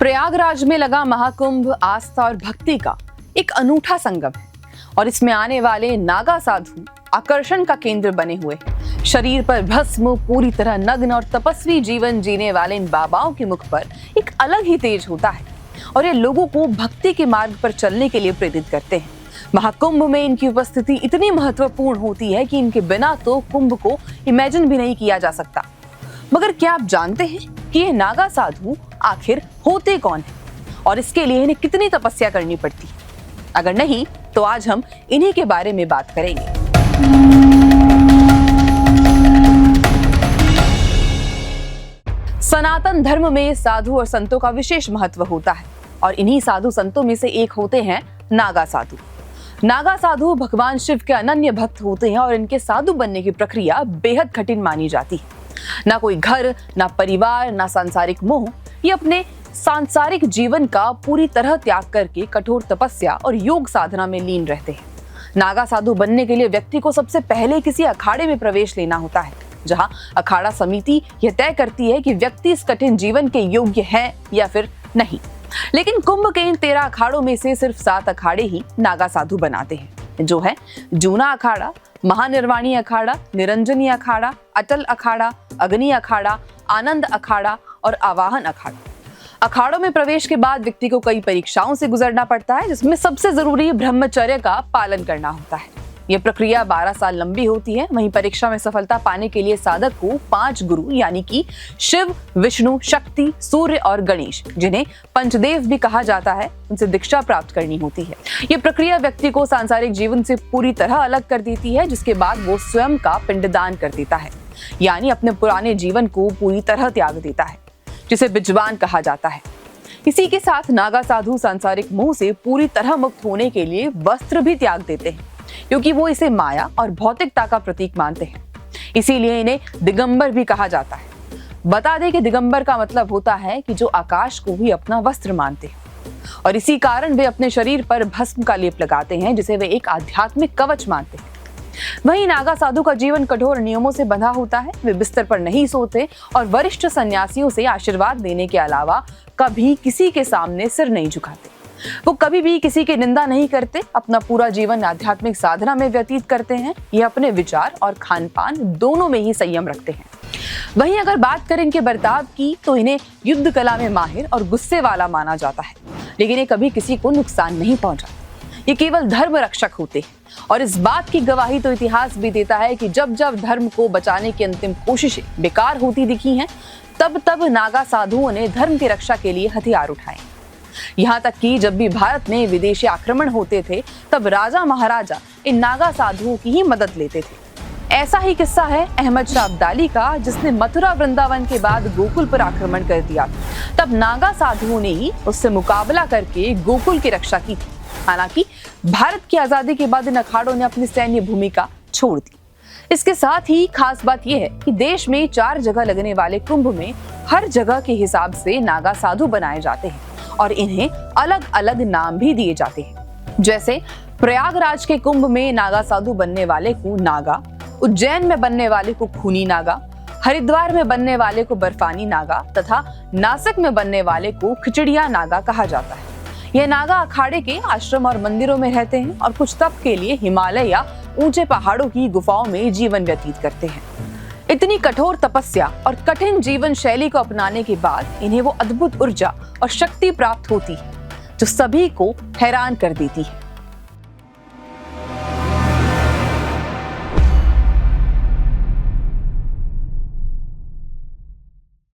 प्रयागराज में लगा महाकुंभ आस्था और भक्ति का एक अनूठा संगम है और इसमें आने वाले नागा साधु आकर्षण का केंद्र बने हुए हैं। शरीर पर भस्म, पूरी तरह नग्न और तपस्वी जीवन जीने वाले इन बाबाओं के मुख पर एक अलग ही तेज होता है और ये लोगों को भक्ति के मार्ग पर चलने के लिए प्रेरित करते हैं। महाकुंभ में इनकी उपस्थिति इतनी महत्वपूर्ण होती है कि इनके बिना तो कुंभ को इमेजिन भी नहीं किया जा सकता। मगर क्या आप जानते हैं कि ये नागा साधु आखिर होते कौन हैं और इसके लिए इन्हें कितनी तपस्या करनी पड़ती? अगर नहीं तो आज हम इन्हीं के बारे में बात करेंगे। सनातन धर्म में साधु और संतों का विशेष महत्व होता है और इन्हीं साधु संतों में से एक होते हैं नागा साधु। नागा साधु भगवान शिव के अनन्य भक्त होते हैं और इनके साधु बनने की प्रक्रिया बेहद कठिन मानी जाती है। ना कोई घर, ना परिवार, ना सांसारिक मोह, ये अपने सांसारिक जीवन का पूरी तरह त्याग करके कठोर तपस्या और योग साधना में लीन रहते हैं। नागा साधु बनने के लिए व्यक्ति को सबसे पहले किसी अखाड़े में प्रवेश लेना होता है, जहां अखाड़ा समिति यह तय करती है कि व्यक्ति इस कठिन जीवन के योग्य है या फिर नहीं। लेकिन कुंभ के इन 13 अखाड़ों में से सिर्फ 7 अखाड़े ही नागा साधु बनाते हैं, जो है जूना अखाड़ा, महानिर्वाणी अखाड़ा, निरंजनी अखाड़ा, अटल अखाड़ा, अग्नि अखाड़ा, आनंद अखाड़ा और आवाहन अखाड़ा। अखाड़ों में प्रवेश के बाद व्यक्ति को कई परीक्षाओं से गुजरना पड़ता है, जिसमें सबसे जरूरी ब्रह्मचर्य का पालन करना होता है। यह प्रक्रिया 12 साल लंबी होती है। वहीं परीक्षा में सफलता पाने के लिए साधक को 5 गुरु यानी कि शिव, विष्णु, शक्ति, सूर्य और गणेश, जिन्हें पंचदेव भी कहा जाता है, उनसे दीक्षा प्राप्त करनी होती है। यह प्रक्रिया व्यक्ति को सांसारिक जीवन से पूरी तरह अलग कर देती है, जिसके बाद वो स्वयं का पिंडदान कर देता है, यानी अपने पुराने जीवन को पूरी तरह त्याग देता है, जिसे बिजवान कहा जाता है। इसी के साथ नागा साधु सांसारिक मोह से पूरी तरह मुक्त होने के लिए वस्त्र भी त्याग देते हैं, क्योंकि वो इसे माया और भौतिकता का प्रतीक मानते हैं। इसीलिए इन्हें दिगंबर भी कहा जाता है। बता दें कि दिगंबर का मतलब होता है कि जो आकाश को ही अपना वस्त्र मानते हैं और इसी कारण वे अपने शरीर पर भस्म का लेप लगाते हैं, जिसे वे एक आध्यात्मिक कवच मानते हैं। वहीं नागा साधु का जीवन कठोर नियमों से बंधा होता है। वे बिस्तर पर नहीं सोते और वरिष्ठ सन्यासियों से आशीर्वाद देने के अलावा कभी किसी के सामने सिर नहीं झुकाते। वो कभी भी किसी की निंदा नहीं करते, अपना पूरा जीवन आध्यात्मिक साधना में व्यतीत करते हैं। ये अपने विचार और खान पान दोनों में ही संयम रखते हैं। वहीं अगर बात करें इनके बर्ताव की तो इन्हें युद्ध कला में माहिर और गुस्से वाला माना जाता है, लेकिन ये कभी किसी को नुकसान नहीं पहुंचाते। ये केवल धर्म रक्षक होते हैं और इस बात की गवाही तो इतिहास भी देता है कि जब जब धर्म को बचाने की अंतिम कोशिशें बेकार होती दिखी हैं, तब तब नागा साधुओं ने धर्म की रक्षा के लिए हथियार उठाए। यहाँ तक कि जब भी भारत में विदेशी आक्रमण होते थे, तब राजा महाराजा इन नागा साधुओं की ही मदद लेते थे। ऐसा ही किस्सा है अहमद शाह अब्दाली का, जिसने मथुरा वृंदावन के बाद गोकुल पर आक्रमण कर दिया। तब नागा साधुओं ने ही उससे मुकाबला करके गोकुल की रक्षा की थी। हालांकि भारत की आजादी के बाद इन अखाड़ों ने अपनी सैन्य भूमिका छोड़ दी। इसके साथ ही खास बात यह है कि देश में 4 जगह लगने वाले कुंभ में हर जगह के हिसाब से नागा साधु बनाए जाते हैं और इन्हें अलग अलग नाम भी दिए जाते हैं। जैसे प्रयागराज के कुंभ में नागा साधु बनने वाले को नागा, उज्जैन में बनने वाले को खूनी नागा, हरिद्वार में बनने वाले को बर्फानी नागा तथा नासिक में बनने वाले को खिचड़िया नागा कहा जाता है। यह नागा अखाड़े के आश्रम और मंदिरों में रहते हैं और कुछ तप के लिए हिमालय या ऊंचे पहाड़ों की गुफाओं में जीवन व्यतीत करते हैं। इतनी कठोर तपस्या और कठिन जीवन शैली को अपनाने के बाद इन्हें वो अद्भुत ऊर्जा और शक्ति प्राप्त होती है जो सभी को हैरान कर देती है।